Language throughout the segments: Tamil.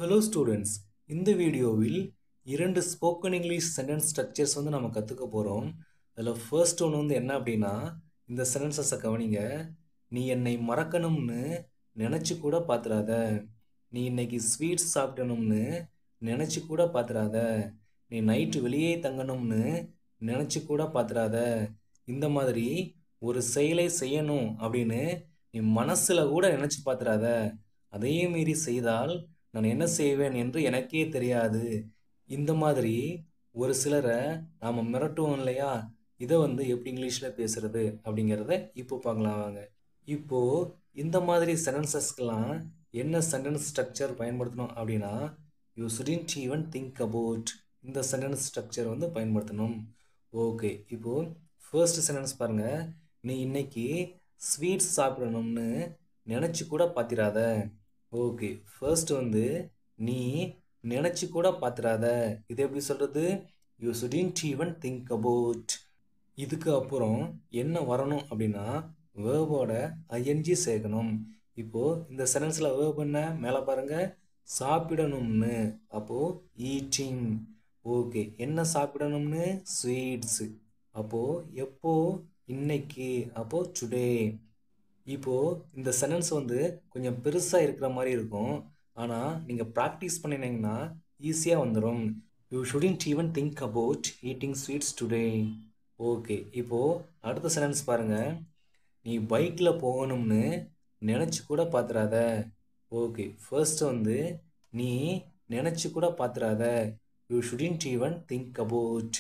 Hello students, இந்த வீடியோவில் இரண்டு ஸ்போக்கன் இங்கிலீஷ் சென்டென்ஸ் ஸ்ட்ரக்சர்ஸ் நம்ம கற்றுக்க போகிறோம். அதில் ஃபர்ஸ்ட் ஒன்று என்ன அப்படின்னா, இந்த சென்டென்சஸை கவனிங்க. நீ என்னை மறக்கணும்னு நினச்சி கூட பார்த்துறாத. நீ இன்னைக்கு ஸ்வீட்ஸ் சாப்பிடணும்னு நினச்சி கூட பார்த்துறாத. நீ நைட்டு வெளியே தங்கணும்னு நினச்சி கூட பார்த்துறாத. இந்த மாதிரி ஒரு செயலை செய்யணும் அப்படின்னு நீ மனசில் கூட நினச்சி பார்த்துறாத. அதையே மீறி செய்தால் நான் என்ன செய்வேன் என்று எனக்கே தெரியாது. இந்த மாதிரி ஒரு சிலரை நாம் மிரட்டுவோம் இல்லையா? இதை எப்படி இங்கிலீஷில் பேசுறது அப்படிங்கிறத இப்போ பார்க்கலாம் வாங்க. இப்போது இந்த மாதிரி சென்டென்சஸ்க்கெல்லாம் என்ன சென்டென்ஸ் ஸ்ட்ரக்சர் பயன்படுத்தணும் அப்படின்னா, you shouldn't even think about இந்த சென்டென்ஸ் ஸ்ட்ரக்சர் பயன்படுத்தணும். ஓகே, இப்போது ஃபர்ஸ்ட் சென்டென்ஸ் பாருங்கள். நீ இன்னைக்கு ஸ்வீட்ஸ் சாப்பிடணும்னு நினச்சி கூட பார்த்திராத. ஓகே, ஃபர்ஸ்ட் நீ நினச்சி கூட பார்த்துறாத. இது எப்படி சொல்கிறது? You shouldn't even think about. இதுக்கு அப்புறம் என்ன வரணும் அப்படின்னா, வேர்போட ஐஎன்ஜி சேர்க்கணும். இப்போது இந்த சென்டென்ஸில் வேர்ப் என்ன? மேலே பாருங்கள், சாப்பிடணும்னு. அப்போது ஈட்டிங். ஓகே, என்ன சாப்பிடணும்னு? ஸ்வீட்ஸு. அப்போது எப்போ? இன்னைக்கு. அப்போது டுடே. இப்போது இந்த சென்டென்ஸ் கொஞ்சம் பெருசாக இருக்கிற மாதிரி இருக்கும். ஆனால் நீங்கள் ப்ராக்டிஸ் பண்ணினீங்கன்னா ஈஸியாக வந்துடும். You shouldn't even think about eating sweets today. Okay, இப்போது அடுத்த சென்டென்ஸ் பாருங்கள். நீ பைக்கில் போகணும்னு நினச்சி கூட பார்த்துறாத. ஓகே, ஃபர்ஸ்ட் நீ நினச்சி கூட பார்த்துறாத. You shouldn't even think about.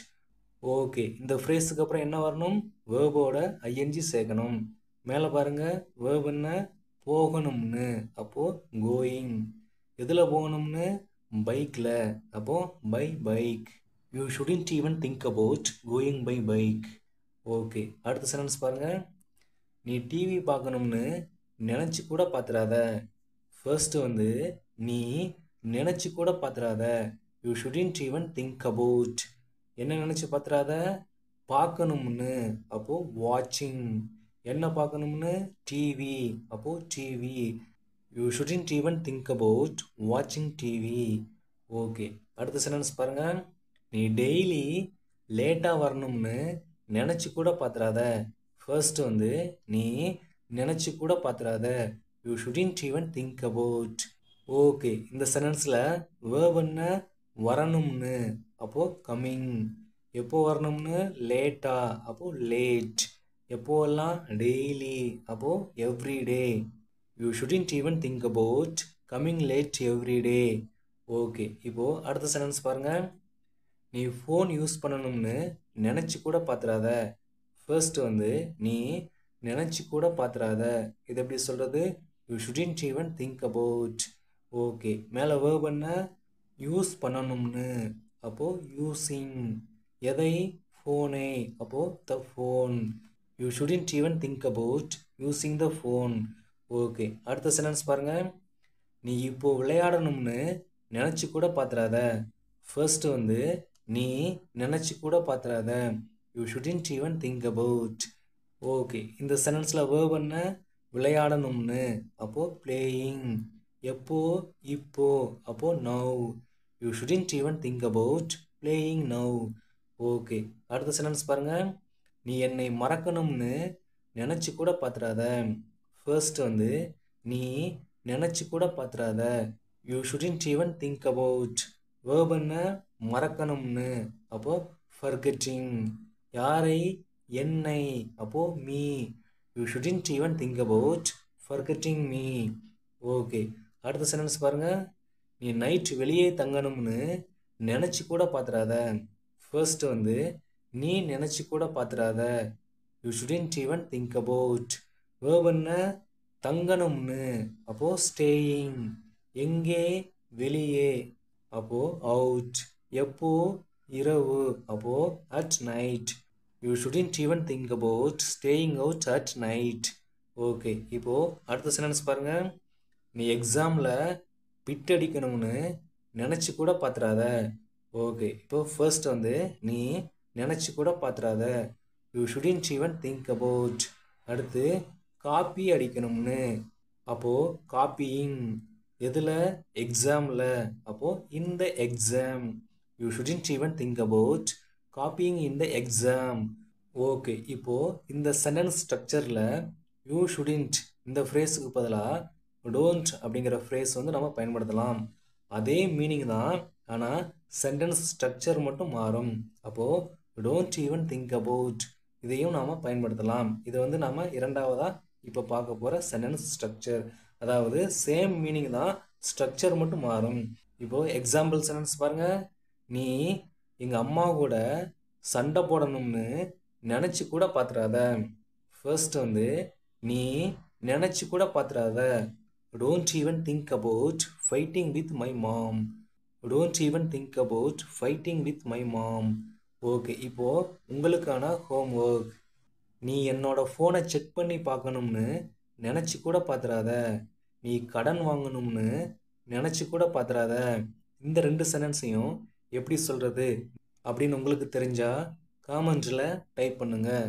Okay, இந்த ஃப்ரேஸுக்கு அப்புறம் என்ன வரணும்? வேர்போட ஐஎன்ஜி சேர்க்கணும். மேலே பாருங்கள், வேர்ப் என்ன? போகணும்னு. அப்போது கோயிங். எதில் போகணும்னு? பைக்கில். அப்போது by bike. You shouldn't even think about going by bike. Okay, அடுத்த சென்டென்ஸ் பாருங்கள். நீ டிவி பார்க்கணும்னு நினச்சி கூட பார்த்துறாத. ஃபர்ஸ்ட்டு நீ நினச்சி கூட பார்த்துறாத. You shouldn't even think about. என்ன நினச்சி பார்த்துறாத? பார்க்கணும்னு. அப்போது வாட்சிங். என்ன பார்க்கணும்னு? டிவி. அப்போது TV. You shouldn't even think about வாட்சிங் டிவி. ஓகே, அடுத்த சென்டென்ஸ் பாருங்கள். நீ டெய்லி லேட்டாக வரணும்னு நினச்சி கூட பார்த்துறாத. ஃபர்ஸ்ட் நீ நினச்சி கூட பார்த்துறாத. You shouldn't even think about. Okay, இந்த சென்டென்ஸில் வேர்ப் என்ன? வரணும்னு. அப்போது கம்மிங். எப்போ வரணும்னு? லேட்டா. அப்போது லேட். எப்போல்லாம்? டெய்லி. அப்போது everyday. You shouldn't even think about coming late everyday. Okay, இப்போது அடுத்த சென்டென்ஸ் பாருங்கள். நீ ஃபோன் யூஸ் பண்ணணும்னு நினச்சி கூட பார்த்துறாத. ஃபர்ஸ்ட் நீ நினச்சி கூட பார்த்துறாத. இது எப்படி சொல்கிறது? You shouldn't even think about. Okay, மேலே வேர்ப் என்ன? யூஸ் பண்ணணும்னு. அப்போது யூஸிங். எதை? ஃபோனை. அப்போது the phone. You shouldn't even think about using the phone. Okay, அடுத்த சென்டென்ஸ் பாருங்கள். நீ இப்போது விளையாடணும்னு நினச்சி கூட பார்த்துறாத. ஃபர்ஸ்ட்டு நீ நினச்சி கூட பார்த்துறாத. You shouldn't even think about. Okay, இந்த சென்டென்ஸில் வேர்ப் என்ன? விளையாடணும்னு. அப்போது பிளேயிங். எப்போ? இப்போ. அப்போது now. You shouldn't even think about playing now. Okay, அடுத்த சென்டென்ஸ் பாருங்கள். நீ என்னை மறக்கணும்னு நினச்சி கூட பார்த்துறாத. ஃபர்ஸ்ட் நீ நினச்சி கூட பார்த்துறாத. You shouldn't even think about. Verb என்ன? மறக்கணும்னு. அப்போது ஃபர்கெட்டிங். யாரை? என்னை. அப்போது me. You shouldn't even think about forgetting me. Okay, அடுத்த சென்டென்ஸ் பாருங்கள். நீ நைட்டு வெளியே தங்கணும்னு நினச்சி கூட பார்த்துறாத. ஃபர்ஸ்ட் நீ நினச்சி கூட பார்த்துறாத. You shouldn't even think about. Verb என்ன? தங்கணும்னு. அப்போது ஸ்டேயிங். எங்கே? வெளியே. அப்போது அவுட். எப்போ? இரவு. அப்போது at night. You shouldn't even think about staying out at night. Okay, இப்போது அடுத்த சென்டென்ஸ் பாருங்கள். நீ எக்ஸாமில் பிட் அடிக்கணும்னு நினச்சி கூட பார்த்துறாத. ஓகே, இப்போது ஃபர்ஸ்ட் நீ நினச்சி கூட பார்த்துறாத. You shouldn't even think about. அடுத்து காப்பி அடிக்கணும்னு. அப்போது காப்பியிங். எதில்? எக்ஸாமில். அப்போது இந்த exam. You shouldn't even think about copying in the exam. Okay, இப்போது இந்த சென்டென்ஸ் ஸ்ட்ரக்சரில் யூ ஷுடன்ட் இந்த ஃப்ரேஸுக்கு பதிலாக டோன்ட் அப்படிங்கிற ஃப்ரேஸ் வந்து நம்ம பயன்படுத்தலாம். அதே மீனிங் தான், ஆனால் சென்டென்ஸ் ஸ்ட்ரக்சர் மட்டும் மாறும். அப்போது டோன்ட் ஈவன் திங்க் அபவுட் இதையும் நாம் பயன்படுத்தலாம். இது வந்து நாம் இரண்டாவதாக இப்போ பார்க்க போகிற சென்டென்ஸ் ஸ்ட்ரக்சர். அதாவது சேம் மீனிங் தான், ஸ்ட்ரக்சர் மட்டும் மாறும். இப்போது எக்ஸாம்பிள் சென்டென்ஸ் பாருங்கள். நீ எங்கள் அம்மா கூட சண்டை போடணும்னு நினச்சி கூட பார்த்துறாத. ஃபர்ஸ்ட் வந்து நீ நினச்சி கூட பார்த்துறாத. Don't even think about fighting with my mom. Don't even think about fighting with my mom. Okay, இப்போது உங்களுக்கான ஹோம் ஒர்க். நீ என்னோட ஃபோனை செக் பண்ணி பார்க்கணும்னு நினச்சி கூட பார்த்துறாத. நீ கடன் வாங்கணும்னு நினச்சி கூட பார்த்துறாத. இந்த ரெண்டு சென்டென்ஸையும் எப்படி சொல்கிறது அப்படின்னு உங்களுக்கு தெரிஞ்சால் காமெண்ட்ஸில் டைப் பண்ணுங்கள்.